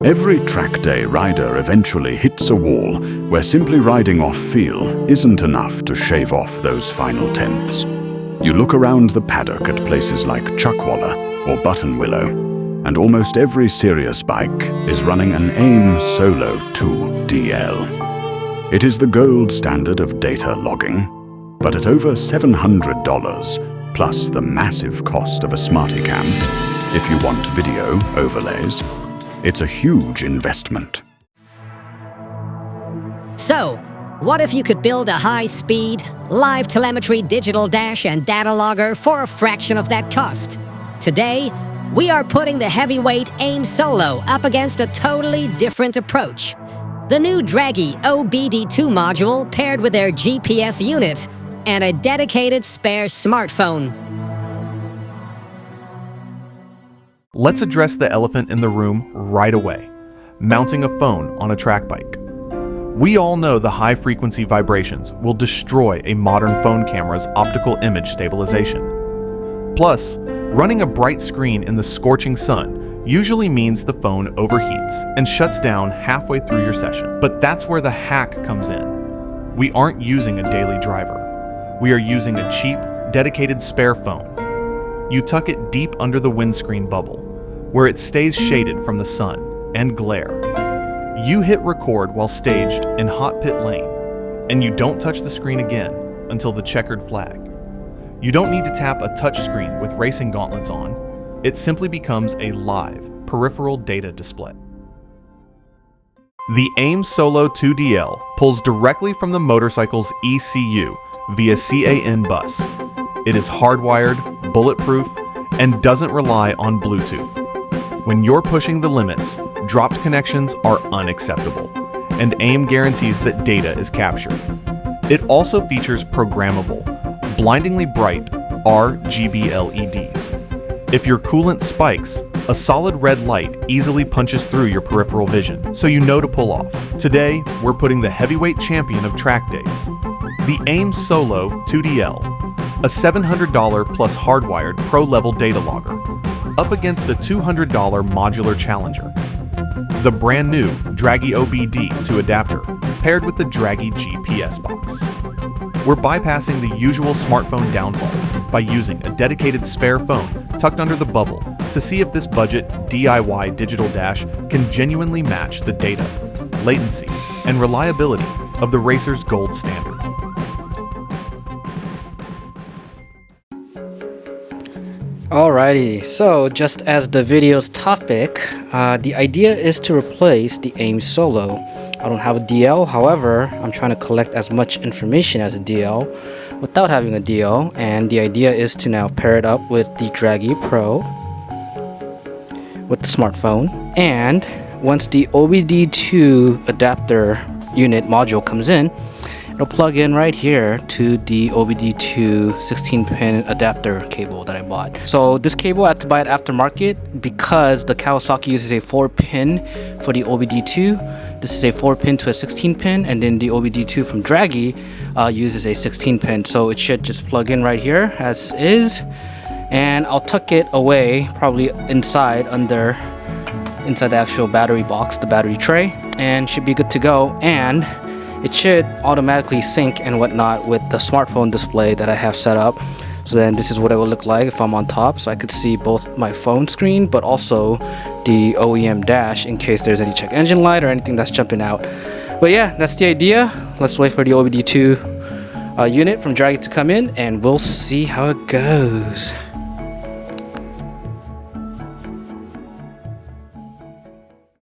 Every track day rider eventually hits a wall where simply riding off-feel isn't enough to shave off those final tenths. You look around the paddock at places like Chuckwalla or Buttonwillow, and almost every serious bike is running an AIM Solo 2 DL. It is the gold standard of data logging, but at over $700, plus the massive cost of a SmartyCam, if you want video overlays, it's a huge investment. So, what if you could build a high-speed, live telemetry digital dash and data logger for a fraction of that cost? Today, we are putting the heavyweight AIM Solo up against a totally different approach. The new Dragy OBD2 module paired with their GPS unit and a dedicated spare smartphone. Let's address the elephant in the room right away: mounting a phone on a track bike. We all know the high-frequency vibrations will destroy a modern phone camera's optical image stabilization. Plus, running a bright screen in the scorching sun usually means the phone overheats and shuts down halfway through your session. But that's where the hack comes in. We aren't using a daily driver. We are using a cheap, dedicated spare phone. You tuck it deep under the windscreen bubble, where it stays shaded from the sun and glare. You hit record while staged in hot pit lane, and you don't touch the screen again until the checkered flag. You don't need to tap a touchscreen with racing gauntlets on. It simply becomes a live, peripheral data display. The AIM Solo 2DL pulls directly from the motorcycle's ECU via CAN bus. It is hardwired, bulletproof, and doesn't rely on Bluetooth. When you're pushing the limits, dropped connections are unacceptable, and AIM guarantees that data is captured. It also features programmable, blindingly bright RGB LEDs. If your coolant spikes, a solid red light easily punches through your peripheral vision, so you know to pull off. Today, we're putting the heavyweight champion of track days, the AIM Solo 2DL, a $700 plus hardwired pro-level data logger, up against a $200 modular challenger. The brand new Dragy OBD2 adapter paired with the Dragy GPS box. We're bypassing the usual smartphone downfalls by using a dedicated spare phone tucked under the bubble to see if this budget DIY digital dash can genuinely match the data, latency, and reliability of the racer's gold standard. Alrighty, so just as the video's topic, the idea is to replace the AIM Solo. I don't have a DL, however, I'm trying to collect as much information as a DL without having a DL, and the idea is to now pair it up with the Dragy Pro with the smartphone. And once the OBD2 adapter unit module comes in, it'll plug in right here to the OBD2 16-pin adapter cable that I bought. So this cable I had to buy it aftermarket because the Kawasaki uses a 4-pin for the OBD2. This is a 4-pin to a 16-pin, and then the OBD2 from Dragy uses a 16-pin. So it should just plug in right here as is, and I'll tuck it away probably inside the actual battery box, the battery tray, and should be good to go. And it should automatically sync and whatnot with the smartphone display that I have set up. So then this is what it will look like if I'm on top, so I could see both my phone screen but also the OEM dash in case there's any check engine light or anything that's jumping out. But yeah, that's the idea. Let's wait for the OBD2 unit from Dragy to come in and we'll see how it goes.